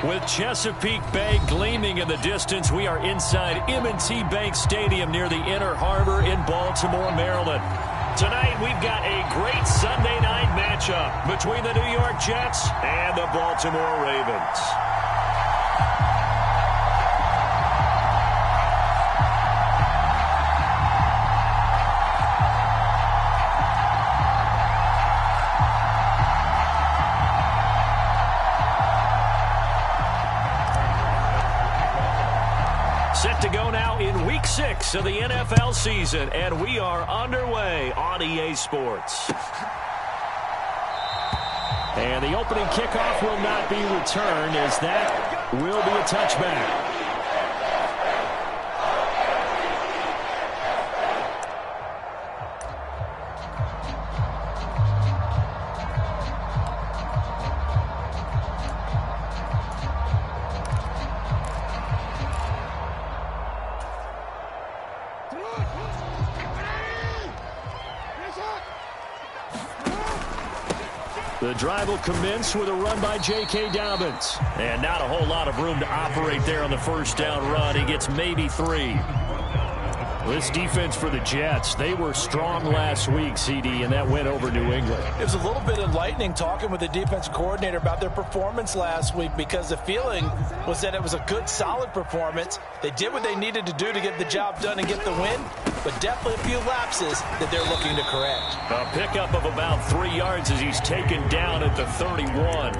With Chesapeake Bay gleaming in the distance, we are inside M&T Bank Stadium near the Inner Harbor in Baltimore, Maryland. Tonight, we've got a great Sunday night matchup between the New York Jets and the Baltimore Ravens. Set to go now in Week 6 of the NFL season, and we are underway on EA Sports. And the opening kickoff will not be returned, as that will be a touchback. The drive will commence with a run by J.K. Dobbins. And not a whole lot of room to operate there on the first down run. He gets maybe 3. This defense for the Jets, they were strong last week, CD, and that went over New England. It was a little bit enlightening talking with the defense coordinator about their performance last week, because the feeling was that it was a good, solid performance. They did what they needed to do to get the job done and get the win, but definitely a few lapses that they're looking to correct. A pickup of about 3 yards as he's taken down at the 31.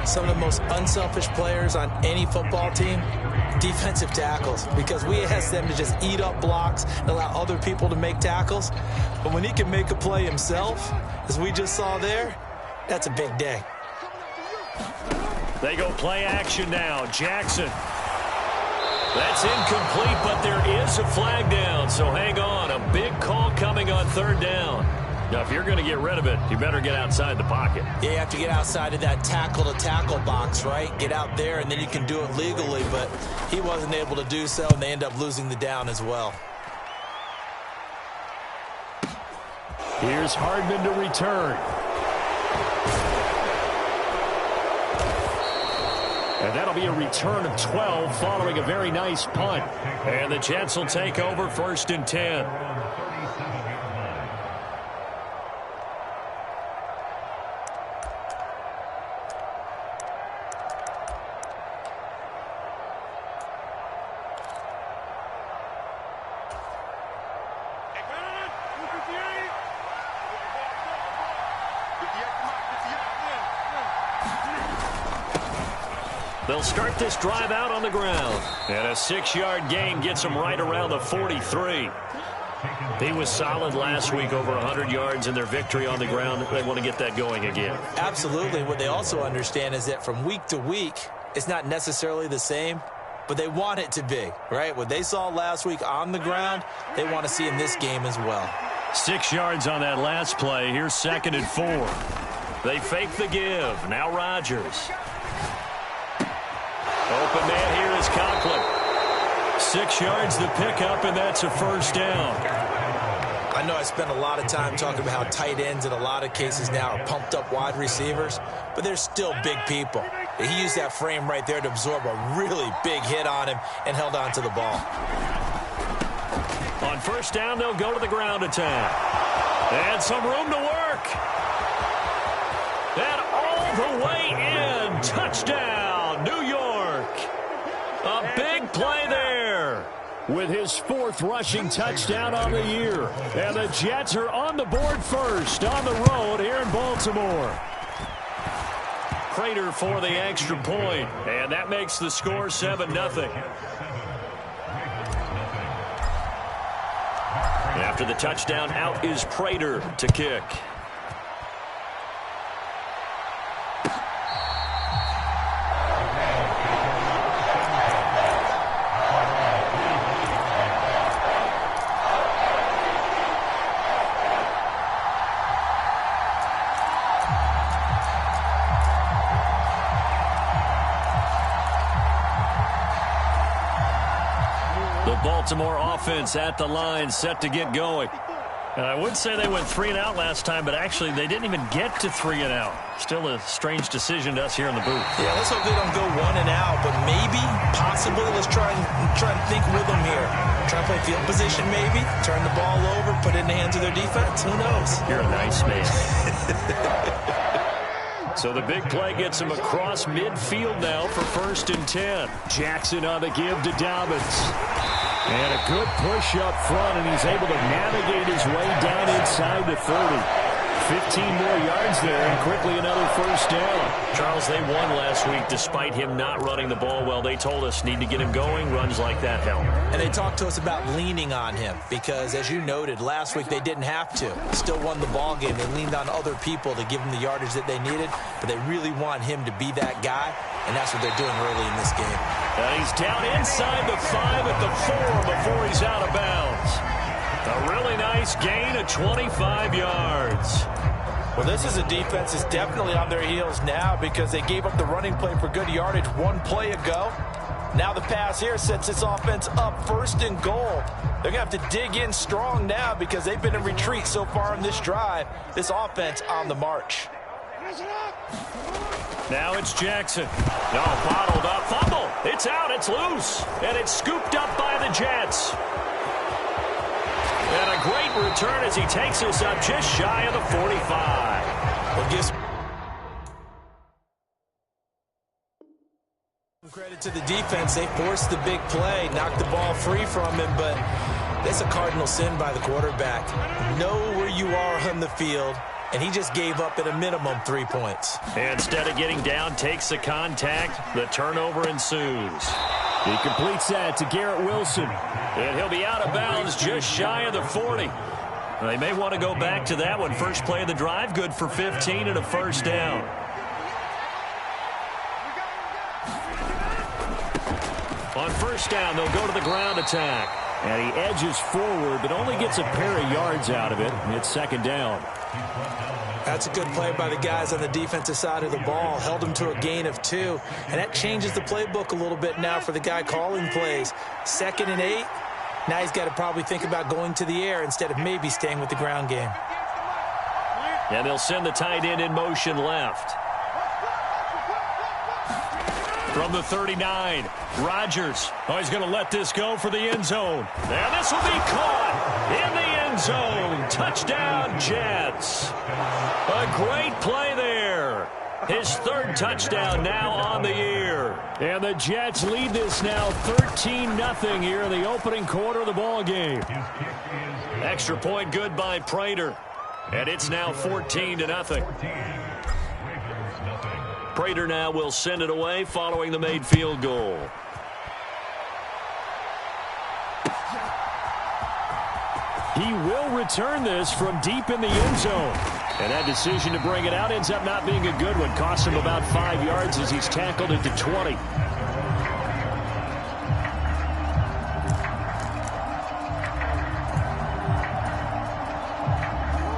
Some of the most unselfish players on any football team, defensive tackles, because we ask them to just eat up blocks and allow other people to make tackles. But when he can make a play himself, as we just saw there, that's a big day. They go play action now. Jackson. That's incomplete, but there is a flag down, so hang on. A big call coming on third down. Now, if you're going to get rid of it, you better get outside the pocket. Yeah, you have to get outside of that tackle-to-tackle box, right? Get out there, and then you can do it legally, but he wasn't able to do so, and they end up losing the down as well. Here's Hardman to return. And that'll be a return of 12 following a very nice punt. And the Jets will take over 1st and 10. They'll start this drive out on the ground. And a 6-yard gain gets him right around the 43. He was solid last week, over 100 yards in their victory on the ground. They want to get that going again. Absolutely. What they also understand is that from week to week, it's not necessarily the same, but they want it to be, right? What they saw last week on the ground, they want to see in this game as well. 6 yards on that last play. Here's 2nd and 4. They fake the give. Now Rodgers. Open man here is Conklin. 6 yards the pickup, and that's a first down. I know I spent a lot of time talking about how tight ends in a lot of cases now are pumped up wide receivers, but they're still big people. He used that frame right there to absorb a really big hit on him and held on to the ball. On first down, they'll go to the ground attack. And some room to work. And all the way in. Touchdown, New York. A big play there with his 4th rushing touchdown on the year. And the Jets are on the board first on the road here in Baltimore. Prater for the extra point, and that makes the score 7-0. After the touchdown, out is Prater to kick. Baltimore offense at the line, set to get going. I would say they went 3 and out last time, but actually they didn't even get to 3 and out. Still a strange decision to us here in the booth. Yeah, let's hope they don't go 1 and out, but maybe, possibly, let's try and think with them here. Try and play field position maybe, turn the ball over, put it in the hands of their defense. Who knows? You're a nice man. So the big play gets him across midfield now for 1st and 10. Jackson on the give to Dobbins. And a good push up front, and he's able to navigate his way down inside the 30. 15 more yards there, and quickly another 1st down. Charles, they won last week despite him not running the ball well. They told us need to get him going. Runs like that help. And they talked to us about leaning on him because, as you noted, last week they didn't have to. Still won the ball game. They leaned on other people to give them the yardage that they needed, but they really want him to be that guy, and that's what they're doing early in this game. And he's down inside the 5 at the 4 before he's out of bounds. A really nice gain of 25 yards. Well, this is a defense that's definitely on their heels now because they gave up the running play for good yardage 1 play ago. Now the pass here sets this offense up 1st and goal. They're going to have to dig in strong now because they've been in retreat so far in this drive. This offense on the march. Now it's Jackson. No, bottled up. Fumble. It's out. It's loose. And it's scooped up by the Jets. And a great return as he takes us up just shy of the 45. Well, gives credit to the defense. They forced the big play, knocked the ball free from him, but that's a cardinal sin by the quarterback. Know where you are on the field, and he just gave up at a minimum 3 points. And instead of getting down, takes the contact. The turnover ensues. He completes that to Garrett Wilson. And he'll be out of bounds just shy of the 40. They may want to go back to that one. First play of the drive, good for 15 and a 1st down. On 1st down, they'll go to the ground attack. And he edges forward, but only gets a pair of yards out of it. It's 2nd down. That's a good play by the guys on the defensive side of the ball. Held him to a gain of 2. And that changes the playbook a little bit now for the guy calling plays. 2nd and 8. Now he's got to probably think about going to the air instead of maybe staying with the ground game. And they'll send the tight end in motion left. From the 39, Rodgers. Oh, he's going to let this go for the end zone. Now this will be caught in the end zone. Touchdown, Jets. A great play there. His 3rd touchdown now on the year. And the Jets lead this now 13-0 here in the opening quarter of the ball game. Extra point good by Prater. And it's now 14-0. Prater now will send it away following the made field goal. He will return this from deep in the end zone. And that decision to bring it out ends up not being a good one. Cost him about 5 yards as he's tackled it to 20.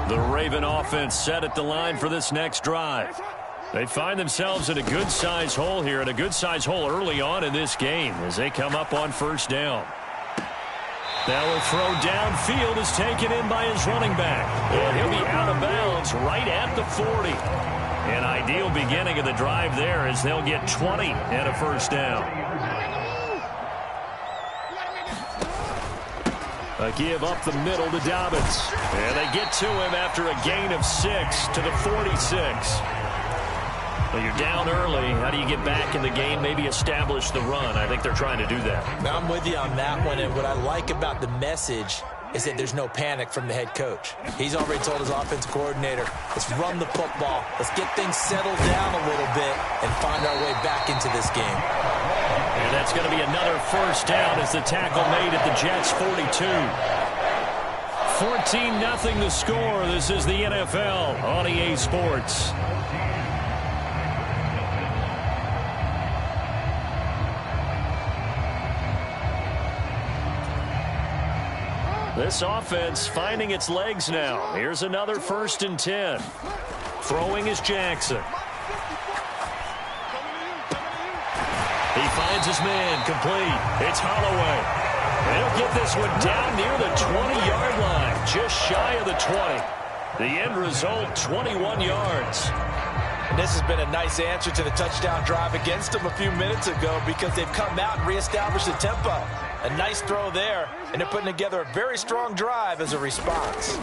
The Raven offense set at the line for this next drive. They find themselves in a good-sized hole here, and a good-sized hole early on in this game as they come up on 1st down. Now a throw downfield is taken in by his running back. And he'll be out of bounds right at the 40. An ideal beginning of the drive there as they'll get 20 and a 1st down. A give up the middle to Dobbins. And they get to him after a gain of 6 to the 46. Well, you're down early. How do you get back in the game, maybe establish the run? I think they're trying to do that. Now, I'm with you on that one, and what I like about the message is that there's no panic from the head coach. He's already told his offensive coordinator, let's run the football, let's get things settled down a little bit and find our way back into this game. And that's going to be another 1st down as the tackle made at the Jets' 42. 14-0 the score. This is the NFL on EA Sports. This offense finding its legs now. Here's another 1st and 10. Throwing is Jackson. He finds his man complete. It's Holloway. They'll get this one down near the 20-yard line, just shy of the 20. The end result, 21 yards. And this has been a nice answer to the touchdown drive against them a few minutes ago because they've come out and reestablished the tempo. A nice throw there, and they're putting together a very strong drive as a response.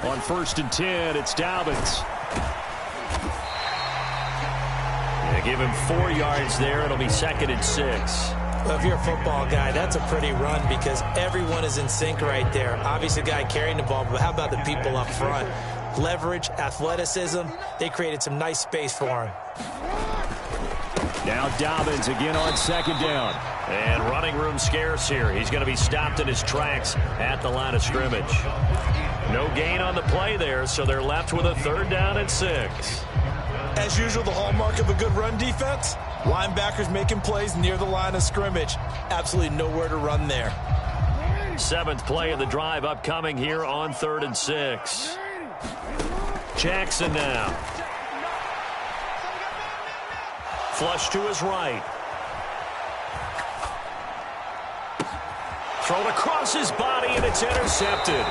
On 1st and 10, it's Dobbins. They give him 4 yards there. It'll be 2nd and 6. Well, if you're a football guy, that's a pretty run because everyone is in sync right there. Obviously, the guy carrying the ball, but how about the people up front? Leverage, athleticism, they created some nice space for him. Now Dobbins again on 2nd down. And running room scarce here. He's going to be stopped in his tracks at the line of scrimmage. No gain on the play there, so they're left with a 3rd down and 6. As usual, the hallmark of a good run defense, linebackers making plays near the line of scrimmage. Absolutely nowhere to run there. 7th play of the drive upcoming here on 3rd and 6. Jackson now. Flush to his right. Thrown across his body, and it's intercepted.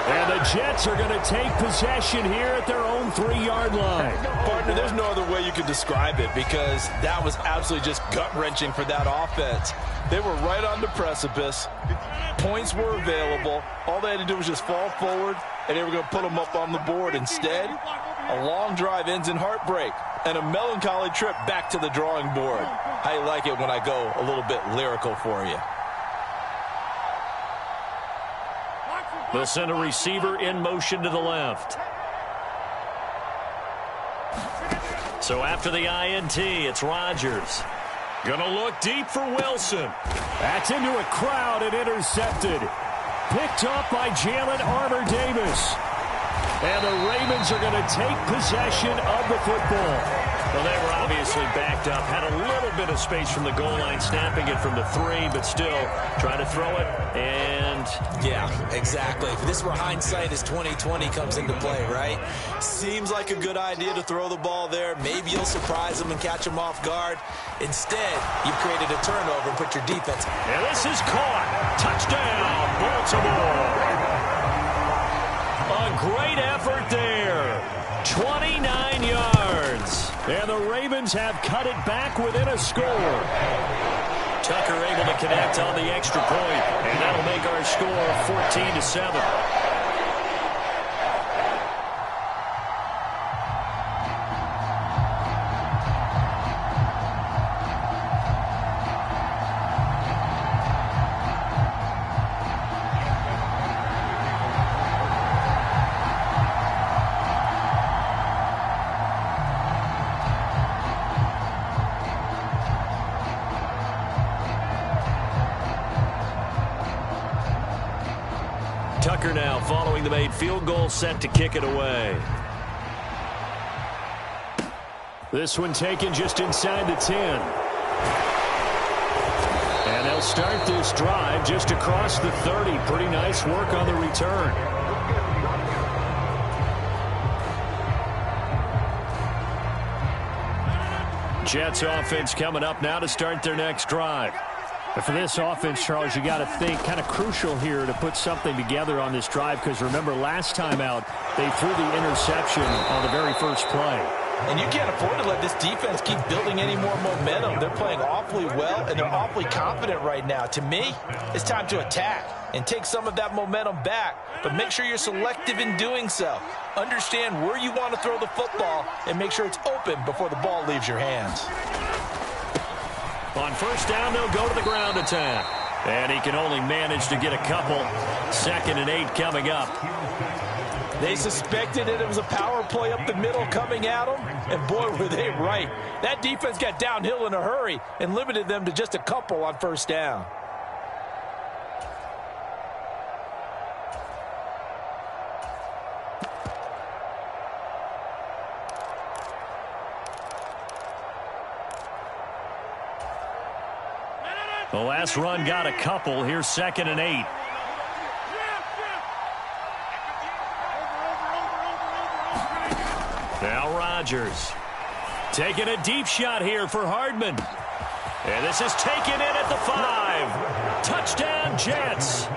And the Jets are going to take possession here at their own 3-yard line. Partner, there's no other way you could describe it because that was absolutely just gut-wrenching for that offense. They were right on the precipice. Points were available. All they had to do was just fall forward, and they were going to put them up on the board. Instead, a long drive ends in heartbreak and a melancholy trip back to the drawing board. I like it when I go a little bit lyrical for you. They'll send a receiver in motion to the left. So after the INT, it's Rodgers. Gonna look deep for Wilson. That's into a crowd and intercepted. Picked up by Jalen Armour-Davis. And the Ravens are going to take possession of the football. Well, they were obviously backed up. Had a little bit of space from the goal line, snapping it from the 3, but still trying to throw it. And yeah, exactly. If this were hindsight as 2020 comes into play, right? Seems like a good idea to throw the ball there. Maybe you'll surprise them and catch them off guard. Instead, you've created a turnover and put your defense. And this is caught. Touchdown, Baltimore. A great effort there. 29 yards. And the Ravens have cut it back within a score. Tucker able to connect on the extra point, and that'll make our score 14-7. Tucker now following the made field goal, set to kick it away. This one taken just inside the 10. And they'll start this drive just across the 30. Pretty nice work on the return. Jets offense coming up now to start their next drive. But for this offense, Charles, you got to think kind of crucial here to put something together on this drive, because remember last time out they threw the interception on the very first play. And you can't afford to let this defense keep building any more momentum. They're playing awfully well, and they're awfully confident right now. To me, it's time to attack and take some of that momentum back. But make sure you're selective in doing so. Understand where you want to throw the football and make sure it's open before the ball leaves your hands. On first down, they'll go to the ground attack. And he can only manage to get a couple. 2nd and 8 coming up. They suspected that it was a power play up the middle coming at them, and boy, were they right. That defense got downhill in a hurry and limited them to just a couple on first down. The last run got a couple. Here's 2nd and 8. Now Rodgers taking a deep shot here for Hardman. And this is taken in at the 5. Touchdown, Jets.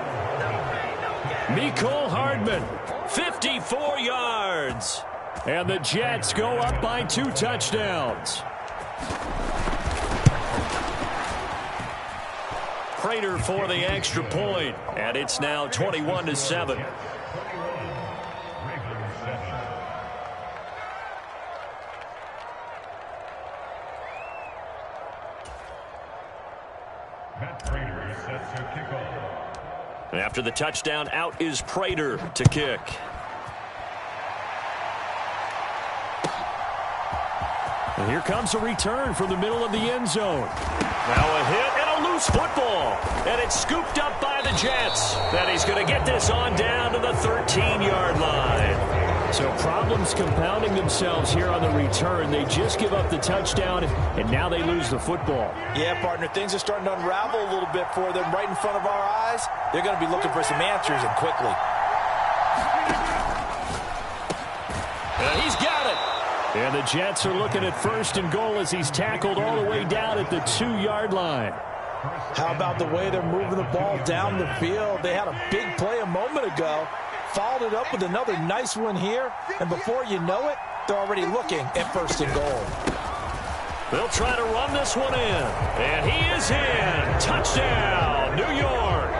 Mecole Hardman, 54 yards. And the Jets go up by 2 touchdowns. Prater for the extra point, and it's now 21-7. After the touchdown, out is Prater to kick. And here comes a return from the middle of the end zone. Now a hit and a loose football. And it's scooped up by the Jets. And he's going to get this on down to the 13-yard line. So problems compounding themselves here on the return. They just give up the touchdown, and now they lose the football. Yeah, partner, things are starting to unravel a little bit for them right in front of our eyes. They're going to be looking for some answers, and quickly. And he's got it. And the Jets are looking at 1st and goal as he's tackled all the way down at the 2-yard line. How about the way they're moving the ball down the field? They had a big play a moment ago. Followed it up with another nice one here. And before you know it, they're already looking at 1st and goal. They'll try to run this one in. And he is in. Touchdown, New York.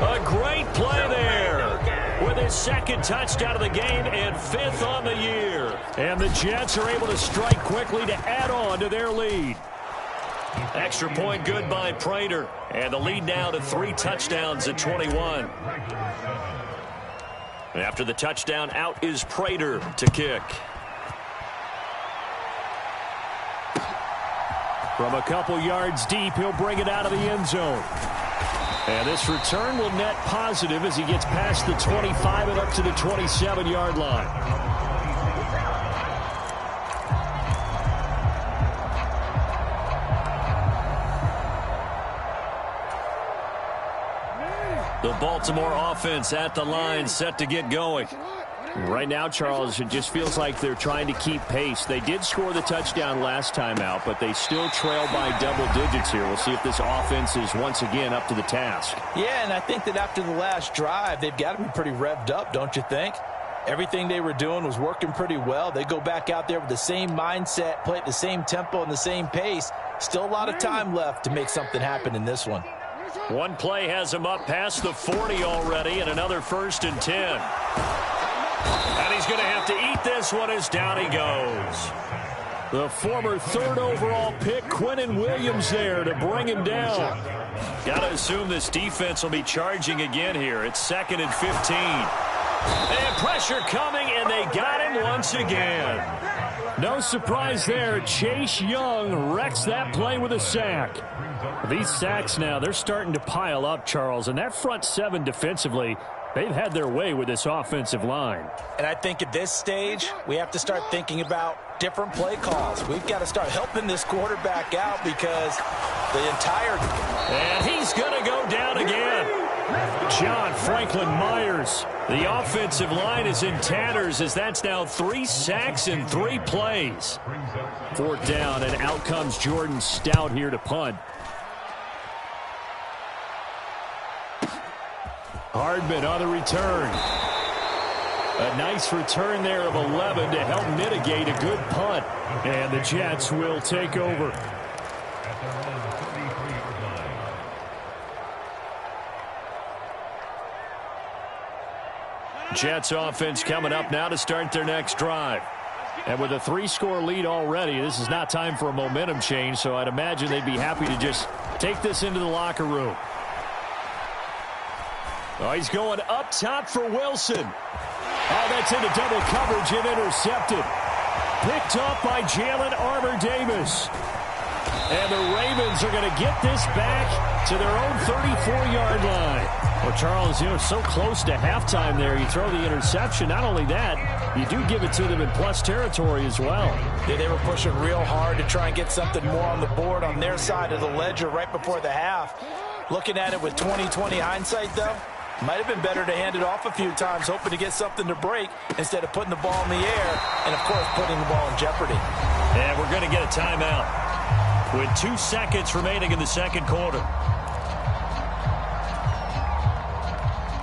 A great play there. With his 2nd touchdown of the game and 5th on the year. And the Jets are able to strike quickly to add on to their lead. Extra point good by Prater. And the lead now to 3 touchdowns at 21. After the touchdown, out is Prater to kick. From a couple yards deep, he'll bring it out of the end zone. And this return will net positive as he gets past the 25 and up to the 27-yard line. The Baltimore offense at the line, set to get going. Right now, Charles, it just feels like they're trying to keep pace. They did score the touchdown last time out, but they still trail by double digits here. We'll see if this offense is once again up to the task. Yeah, and I think that after the last drive, they've got to be pretty revved up, don't you think? Everything they were doing was working pretty well. They go back out there with the same mindset, play at the same tempo and the same pace. Still a lot of time left to make something happen in this one. One play has him up past the 40 already, and another 1st and 10. And he's going to have to eat this one as down he goes. The former 3rd overall pick, Quinnen Williams, there to bring him down. Got to assume this defense will be charging again here. It's 2nd and 15. And pressure coming, and they got him once again. No surprise there. Chase Young wrecks that play with a sack. These sacks now, they're starting to pile up, Charles, and that front 7 defensively, they've had their way with this offensive line. And I think at this stage, we have to start thinking about different play calls. We've got to start helping this quarterback out because the entire... And he's going to go down again. John Franklin Myers. The offensive line is in tatters as that's now 3 sacks in 3 plays. 4th down, and out comes Jordan Stout here to punt. Hardman on the return. A nice return there of 11 to help mitigate a good punt. And the Jets will take over. Jets offense coming up now to start their next drive. And with a 3-score lead already, this is not time for a momentum change, so I'd imagine they'd be happy to just take this into the locker room. Oh, he's going up top for Wilson. Oh, that's into double coverage and intercepted. Picked off by Jalen Armour-Davis. And the Ravens are going to get this back to their own 34-yard line. Well, Charles, so close to halftime there. You throw the interception. Not only that, you do give it to them in plus territory as well. Yeah, they were pushing real hard to try and get something more on the board on their side of the ledger right before the half. Looking at it with 20/20 hindsight, though, might have been better to hand it off a few times, hoping to get something to break instead of putting the ball in the air and, of course, putting the ball in jeopardy. And we're going to get a timeout with 2 seconds remaining in the second quarter.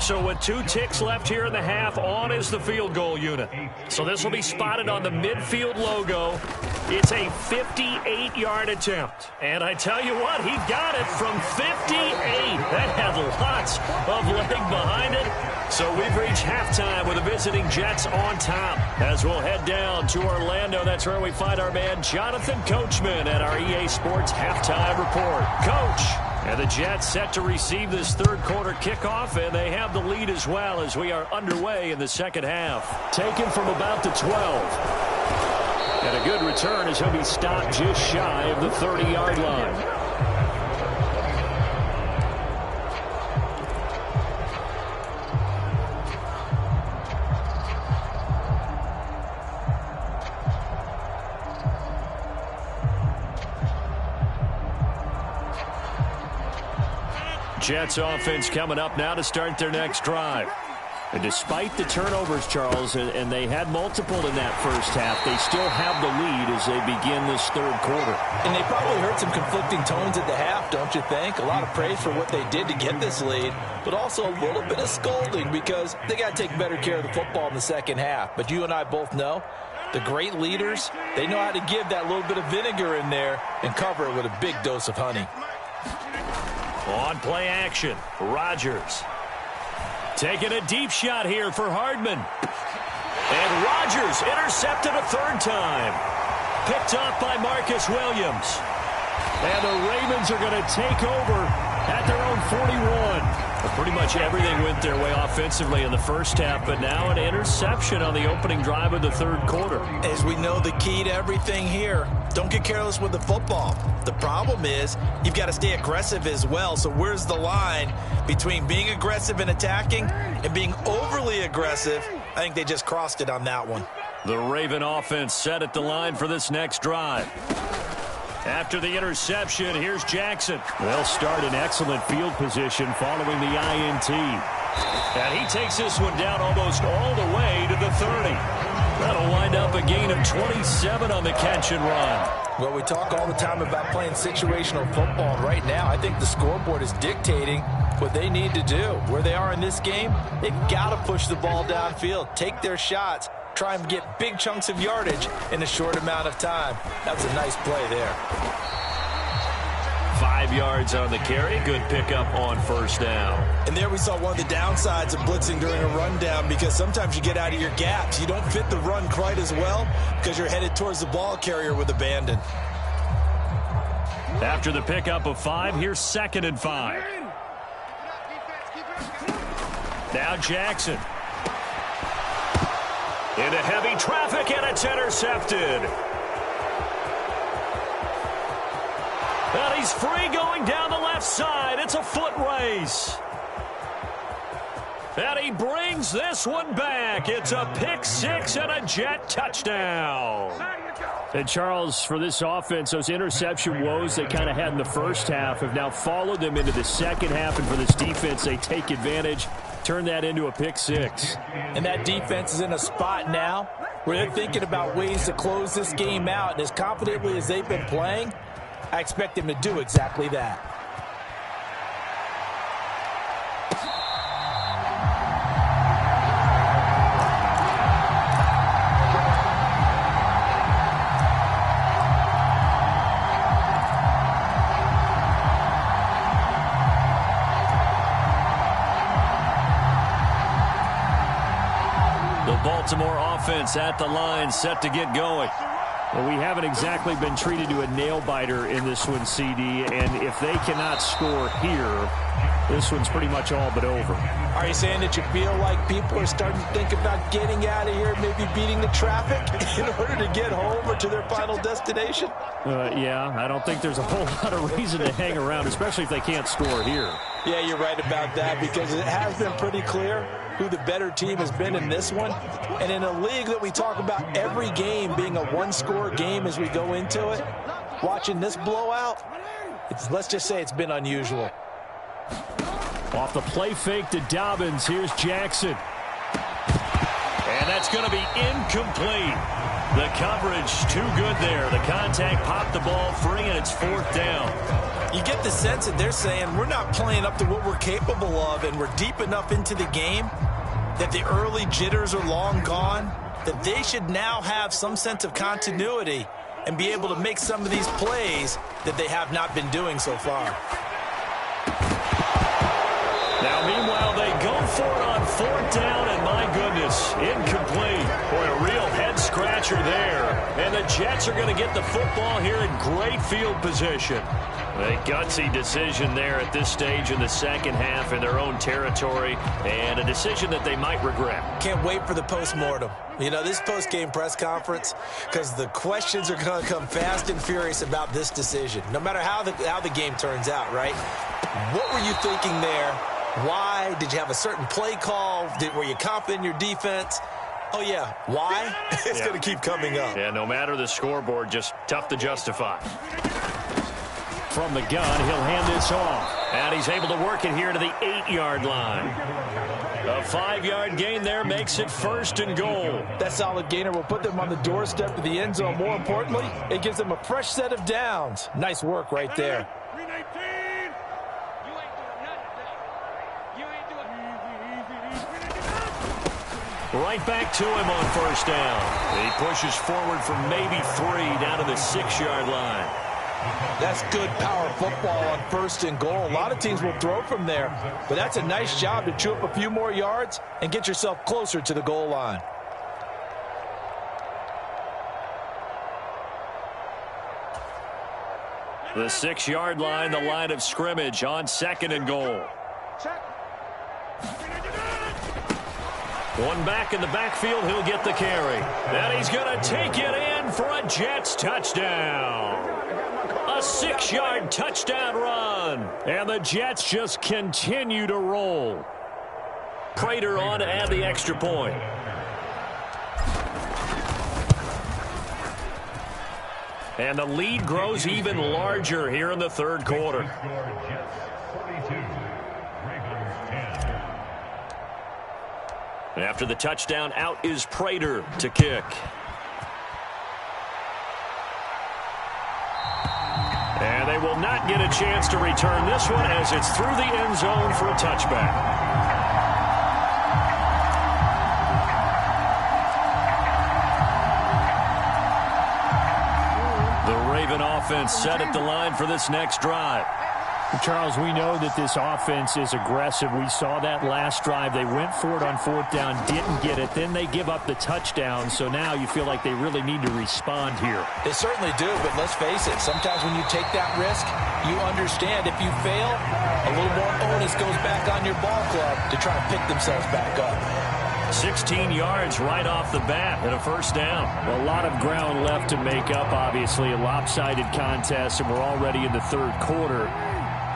So with 2 ticks left here in the half, on is the field goal unit. So this will be spotted on the midfield logo. It's a 58-yard attempt. And I tell you what, he got it from 58. That had lots of leg behind it. So we've reached halftime with the visiting Jets on top. As we'll head down to Orlando, that's where we find our man Jonathan Coachman at our EA Sports Halftime Report. Coach! And the Jets set to receive this third quarter kickoff, and they have the lead as well as we are underway in the second half. Taken from about the 12. And a good return as he'll be stopped just shy of the 30-yard line. Jets offense coming up now to start their next drive. And despite the turnovers, Charles, and they had multiple in that first half, they still have the lead as they begin this third quarter. And they probably heard some conflicting tones at the half, don't you think? A lot of praise for what they did to get this lead, but also a little bit of scolding because they got to take better care of the football in the second half. But you and I both know the great leaders, they know how to give that little bit of vinegar in there and cover it with a big dose of honey. On play action, Rodgers. Taking a deep shot here for Hardman. And Rodgers intercepted a third time. Picked off by Marcus Williams. And the Ravens are going to take over at their own 41. Well, pretty much everything went their way offensively in the first half, but now an interception on the opening drive of the third quarter. As we know, the key to everything here, don't get careless with the football. The problem is you've got to stay aggressive as well. So where's the line between being aggressive and attacking and being overly aggressive? I think they just crossed it on that one. The Raven offense set at the line for this next drive. After the interception, here's Jackson. They'll start in excellent field position following the INT. And he takes this one down almost all the way to the 30. That'll wind up a gain of 27 on the catch and run. Well, we talk all the time about playing situational football. And right now, I think the scoreboard is dictating what they need to do. Where they are in this game, they've got to push the ball downfield, take their shots, try and get big chunks of yardage in a short amount of time. That's a nice play there. 5 yards on the carry. Good pickup on first down. And there we saw one of the downsides of blitzing during a rundown, because sometimes you get out of your gaps. You don't fit the run quite as well because you're headed towards the ball carrier with abandon. After the pickup of 5, here's 2nd and 5. Now Jackson. Into heavy traffic, and it's intercepted. And he's free going down the left side. It's a foot race. And he brings this one back. It's a pick 6 and a Jet touchdown. And Charles, for this offense, those interception woes they kind of had in the first half have now followed them into the second half. And for this defense, they take advantage, turn that into a pick 6. And that defense is in a spot now where they're thinking about ways to close this game out. And as confidently as they've been playing, I expect them to do exactly that. Baltimore offense at the line, set to get going. Well, we haven't exactly been treated to a nail-biter in this one, CD, and if they cannot score here, this one's pretty much all but over. Are you saying that you feel like people are starting to think about getting out of here, maybe beating the traffic in order to get home or to their final destination? Yeah, I don't think there's a whole lot of reason to hang around, especially if they can't score here. Yeah, you're right about that, because it has been pretty clear who the better team has been in this one. And in a league that we talk about every game being a one-score game as we go into it, watching this blowout, let's just say it's been unusual. Off the play fake to Dobbins, here's Jackson. And that's going to be incomplete. The coverage too good there. The contact popped the ball free, and it's 4th down. You get the sense that they're saying we're not playing up to what we're capable of, and we're deep enough into the game that the early jitters are long gone, that they should now have some sense of continuity and be able to make some of these plays that they have not been doing so far. Now, meanwhile, they go for it on 4th down, and my goodness, incomplete. Boy, a real head-scratcher there. And the Jets are going to get the football here in great field position. A gutsy decision there at this stage in the second half in their own territory, and a decision that they might regret. Can't wait for the post-mortem. You know, this post-game press conference, because the questions are going to come fast and furious about this decision, no matter how the game turns out, right? What were you thinking there? Why? Did you have a certain play call? Were you confident in your defense? Oh, yeah. Why? It's going to keep coming up. Yeah, no matter the scoreboard, just tough to justify. From the gun, he'll hand this off. And he's able to work it here to the 8-yard line. A 5-yard gain there makes it 1st and goal. That solid gainer will put them on the doorstep to the end zone. More importantly, it gives them a fresh set of downs. Nice work right there. Right back to him on 1st down. He pushes forward from maybe 3 down to the 6-yard line. That's good power football on 1st and goal. A lot of teams will throw from there, but that's a nice job to chew up a few more yards and get yourself closer to the goal line. The 6-yard line, the line of scrimmage on 2nd and goal. One back in the backfield, he'll get the carry. And he's going to take it in for a Jets touchdown. A 6-yard touchdown run. And the Jets just continue to roll. Prater on to add the extra point. And the lead grows even larger here in the 3rd quarter. After the touchdown, out is Prater to kick. And they will not get a chance to return this one as it's through the end zone for a touchback. The Raven offense set at the line for this next drive. Charles, we know that this offense is aggressive. We saw that last drive. They went for it on 4th down, didn't get it. Then they give up the touchdown. So now you feel like they really need to respond here. They certainly do, but let's face it. Sometimes when you take that risk, you understand if you fail, a little more onus goes back on your ball club to try to pick themselves back up. 16 yards right off the bat and a 1st down. A lot of ground left to make up, obviously. A lopsided contest, and we're already in the 3rd quarter.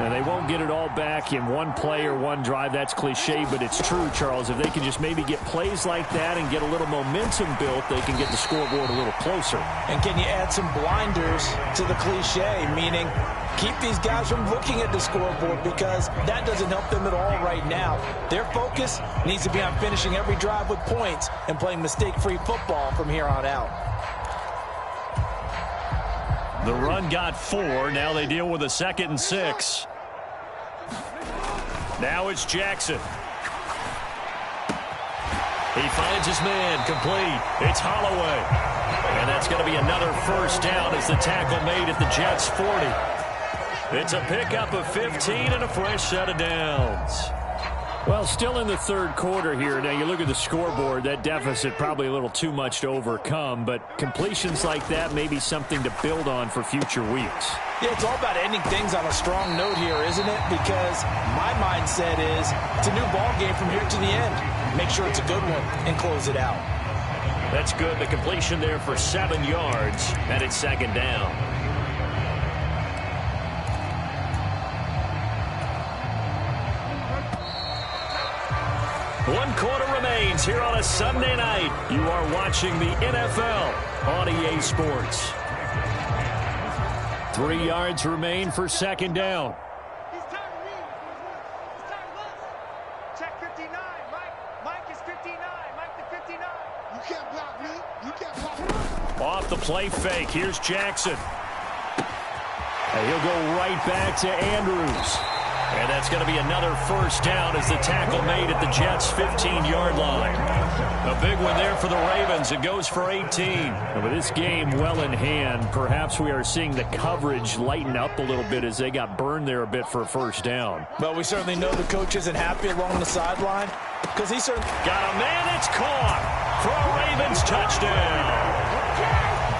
Now, they won't get it all back in one play or one drive. That's cliche, but it's true, Charles. If they can just maybe get plays like that and get a little momentum built, they can get the scoreboard a little closer. And can you add some blinders to the cliche, meaning keep these guys from looking at the scoreboard, because that doesn't help them at all right now. Their focus needs to be on finishing every drive with points and playing mistake-free football from here on out. The run got 4. Now they deal with a 2nd and 6. Now it's Jackson. He finds his man, complete. It's Holloway. And that's going to be another 1st down as the tackle made at the Jets' 40. It's a pickup of 15 and a fresh set of downs. Well, still in the 3rd quarter here. Now, you look at the scoreboard, that deficit probably a little too much to overcome, but completions like that may be something to build on for future weeks. Yeah, it's all about ending things on a strong note here, isn't it? Because my mindset is it's a new ball game from here to the end. Make sure it's a good one and close it out. That's good. The completion there for 7 yards, and it's 2nd down. One quarter remains here on a Sunday night. You are watching the NFL on EA Sports. 3 yards remain for 2nd down. He's time to read. He's time to look. Check 59. Mike is 59. Mike the 59. You can't block me. You can't block me. Off the play fake. Here's Jackson. And he'll go right back to Andrews. And that's going to be another first down as the tackle made at the Jets' 15-yard line. A big one there for the Ravens. It goes for 18. And with this game well in hand, perhaps we are seeing the coverage lighten up a little bit as they got burned there a bit for a first down. Well, we certainly know the coach isn't happy along the sideline because he certainly got a man. It's caught for a Ravens touchdown.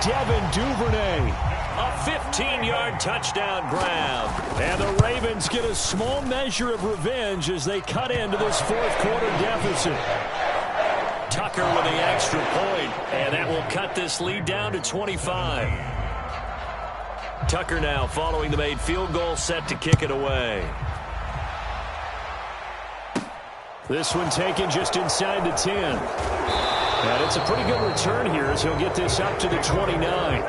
Devin Duvernay. A 15-yard touchdown grab. And the Ravens get a small measure of revenge as they cut into this fourth quarter deficit. Tucker with the extra point, and that will cut this lead down to 25. Tucker now following the made field goal, set to kick it away. This one taken just inside the 10. And it's a pretty good return here as he'll get this up to the 29.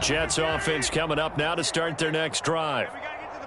Jets offense coming up now to start their next drive.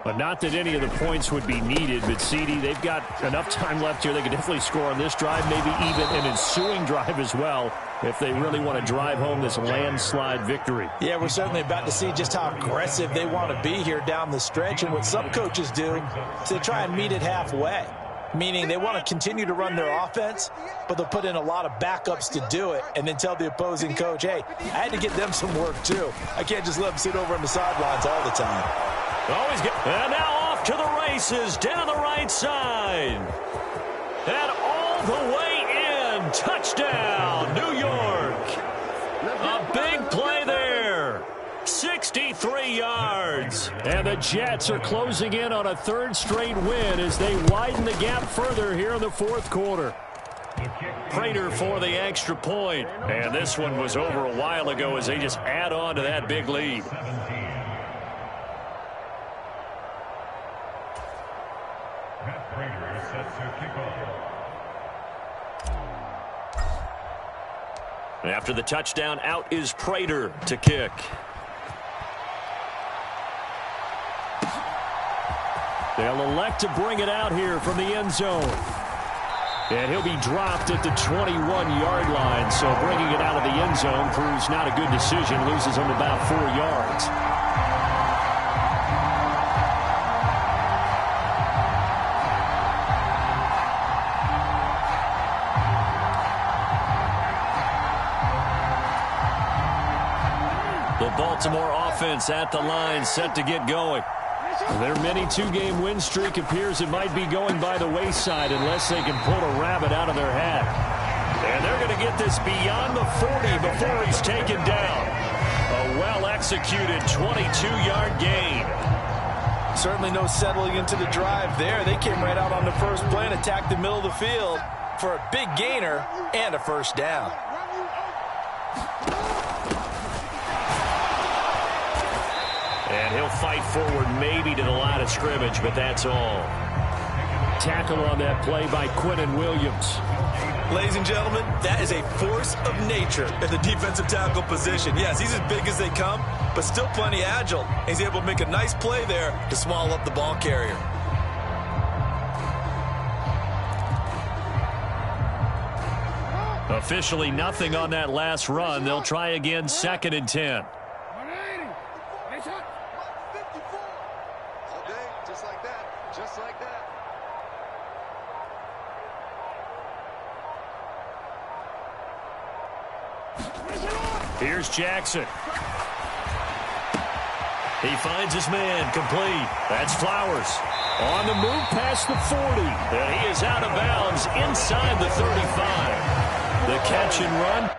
But not that any of the points would be needed, but CD, they've got enough time left here. They could definitely score on this drive, maybe even an ensuing drive as well, if they really want to drive home this landslide victory. Yeah, we're certainly about to see just how aggressive they want to be here down the stretch. And what some coaches do is they try and meet it halfway, meaning they want to continue to run their offense, but they'll put in a lot of backups to do it and then tell the opposing coach, hey, I had to get them some work too. I can't just let them sit over on the sidelines all the time. Always get, and now off to the races down the right side. And all the way in. Touchdown, New York. A big play there. 63 yards. And the Jets are closing in on a third straight win as they widen the gap further here in the fourth quarter. Prater for the extra point. And this one was over a while ago as they just add on to that big lead. After the touchdown, out is Prater to kick. They'll elect to bring it out here from the end zone. And he'll be dropped at the 21-yard line, so bringing it out of the end zone proves not a good decision, loses him about 4 yards. Baltimore offense at the line, set to get going. Their mini two-game win streak appears it might be going by the wayside unless they can pull a rabbit out of their hat. And they're going to get this beyond the 40 before he's taken down. A well-executed 22-yard gain. Certainly no settling into the drive there. They came right out on the first play and attacked the middle of the field for a big gainer and a first down. And he'll fight forward maybe to the line of scrimmage, but that's all. Tackle on that play by Quinnen Williams. Ladies and gentlemen, that is a force of nature at the defensive tackle position. Yes, he's as big as they come, but still plenty agile. He's able to make a nice play there to swallow up the ball carrier. Officially nothing on that last run. They'll try again, 2nd and 10. Here's Jackson. He finds his man, complete. That's Flowers. On the move past the 40. And he is out of bounds inside the 35. The catch and run.